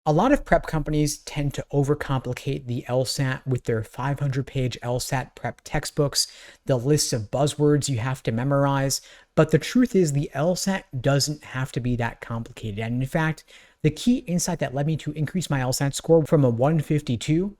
A lot of prep companies tend to overcomplicate the LSAT with their 500-page LSAT prep textbooks, the lists of buzzwords you have to memorize. But the truth is, the LSAT doesn't have to be that complicated. And in fact, the key insight that led me to increase my LSAT score from a 152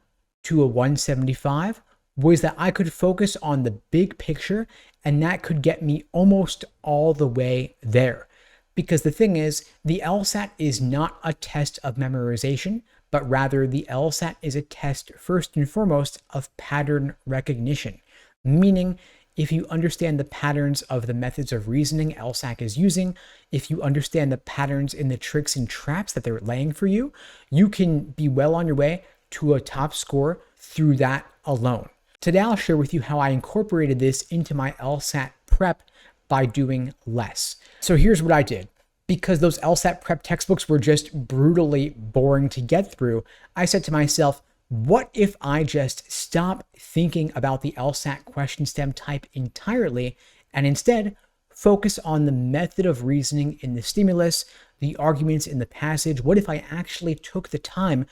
to a 175 was that I could focus on the big picture, and that could get me almost all the way there. Because the thing is, the LSAT is not a test of memorization, but rather the LSAT is a test first and foremost of pattern recognition. Meaning, if you understand the patterns of the methods of reasoning LSAT is using, if you understand the patterns in the tricks and traps that they're laying for you, you can be well on your way to a top score through that alone. Today, I'll share with you how I incorporated this into my LSAT prep by doing less. So here's what I did. Because those LSAT prep textbooks were just brutally boring to get through, I said to myself, what if I just stop thinking about the LSAT question stem type entirely and instead focus on the method of reasoning in the stimulus, the arguments in the passage? What if I actually took the time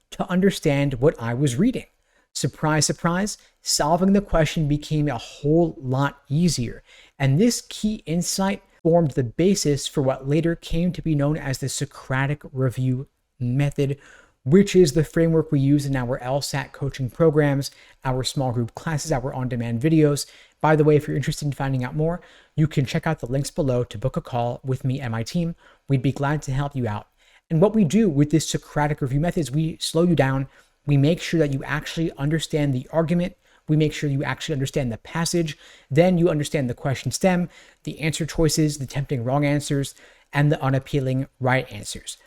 to understand what I was reading? Surprise, surprise, solving the question became a whole lot easier. And this key insight formed the basis for what later came to be known as the Socratic review method, which is the framework we use in our LSAT coaching programs, our small group classes, our on-demand videos. By the way, if you're interested in finding out more, you can check out the links below to book a call with me and my team. We'd be glad to help you out. And what we do with this Socratic review method is we slow you down. We make sure that you actually understand the argument. We make sure you actually understand the passage. Then you understand the question stem, the answer choices, the tempting wrong answers, and the unappealing right answers.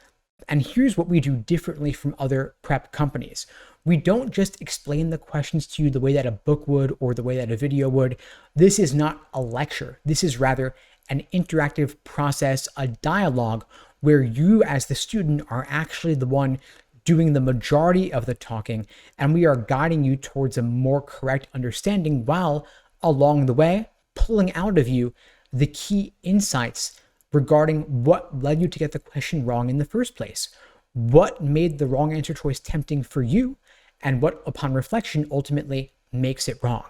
And here's what we do differently from other prep companies. We don't just explain the questions to you the way that a book would or the way that a video would. This is not a lecture. This is rather an interactive process, a dialogue where you as the student are actually the one doing the majority of the talking, and we are guiding you towards a more correct understanding while along the way pulling out of you the key insights regarding what led you to get the question wrong in the first place, what made the wrong answer choice tempting for you, and what upon reflection ultimately makes it wrong.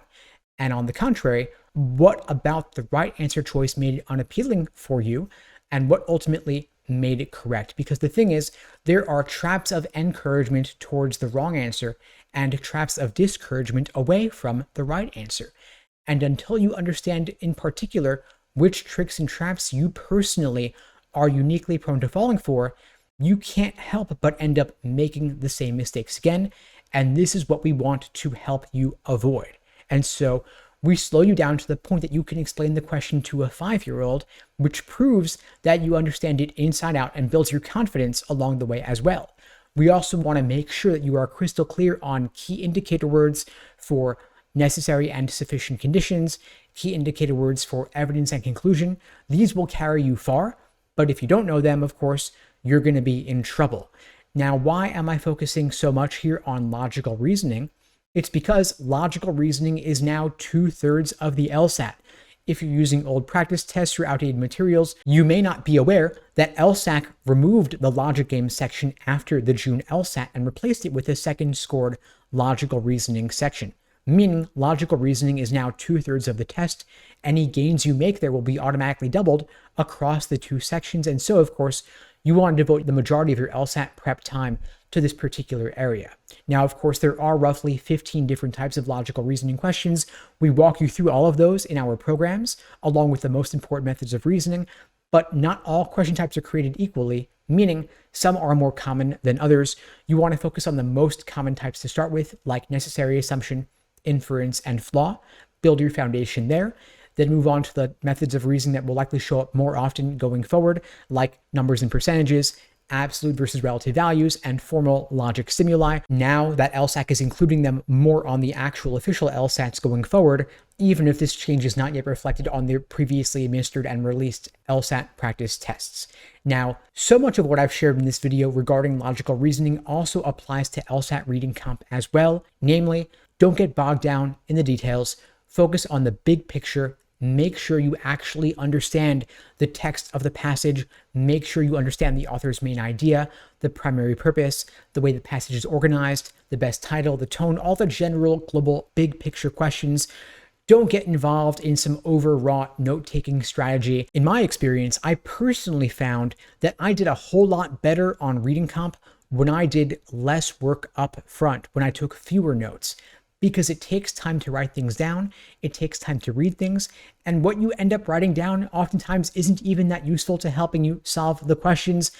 And on the contrary, what about the right answer choice made it unappealing for you, and what ultimately made it correct. Because the thing is, there are traps of encouragement towards the wrong answer and traps of discouragement away from the right answer. And until you understand in particular which tricks and traps you personally are uniquely prone to falling for, you can't help but end up making the same mistakes again. And this is what we want to help you avoid. And so we slow you down to the point that you can explain the question to a 5-year-old, which proves that you understand it inside out and builds your confidence along the way as well. We also want to make sure that you are crystal clear on key indicator words for necessary and sufficient conditions, key indicator words for evidence and conclusion. These will carry you far, but if you don't know them, of course, you're going to be in trouble. Now, why am I focusing so much here on logical reasoning? It's because logical reasoning is now 2/3 of the LSAT. If you're using old practice tests or outdated materials, you may not be aware that LSAC removed the logic game section after the June LSAT and replaced it with a second scored logical reasoning section. Meaning logical reasoning is now 2/3 of the test. Any gains you make there will be automatically doubled across the two sections. And so, of course, you want to devote the majority of your LSAT prep time to this particular area. Now, of course, there are roughly 15 different types of logical reasoning questions. We walk you through all of those in our programs, along with the most important methods of reasoning, but not all question types are created equally, meaning some are more common than others. You want to focus on the most common types to start with, like necessary assumption, inference, and flaw. Build your foundation there. Then move on to the methods of reasoning that will likely show up more often going forward, like numbers and percentages, absolute versus relative values, and formal logic stimuli. Now that LSAC is including them more on the actual official LSATs going forward, even if this change is not yet reflected on the previously administered and released LSAT practice tests. Now, so much of what I've shared in this video regarding logical reasoning also applies to LSAT reading comp as well. Namely, don't get bogged down in the details, focus on the big picture make sure you actually understand the text of the passage, make sure you understand the author's main idea, the primary purpose, the way the passage is organized, the best title, the tone, all the general, global, big picture questions. Don't get involved in some overwrought note-taking strategy. In my experience, I personally found that I did a whole lot better on reading comp when I did less work up front, when I took fewer notes, because it takes time to write things down, it takes time to read things, and what you end up writing down oftentimes isn't even that useful to helping you solve the questions.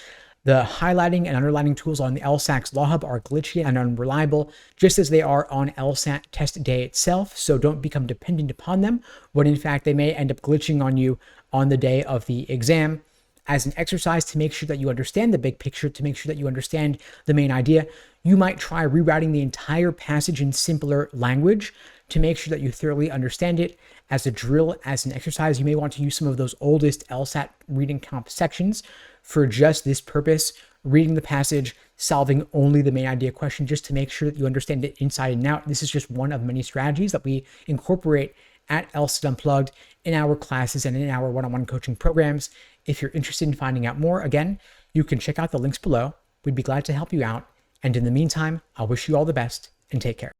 The highlighting and underlining tools on the LSAC's Law Hub are glitchy and unreliable, just as they are on LSAT test day itself, so don't become dependent upon them, when in fact they may end up glitching on you on the day of the exam. As an exercise to make sure that you understand the big picture, to make sure that you understand the main idea, you might try rewriting the entire passage in simpler language to make sure that you thoroughly understand it. As a drill, as an exercise, you may want to use some of those oldest LSAT reading comp sections for just this purpose, reading the passage, solving only the main idea question, just to make sure that you understand it inside and out. This is just one of many strategies that we incorporate at LSAT Unplugged in our classes and in our one-on-one coaching programs. If you're interested in finding out more, again, you can check out the links below. We'd be glad to help you out. And in the meantime, I'll wish you all the best and take care.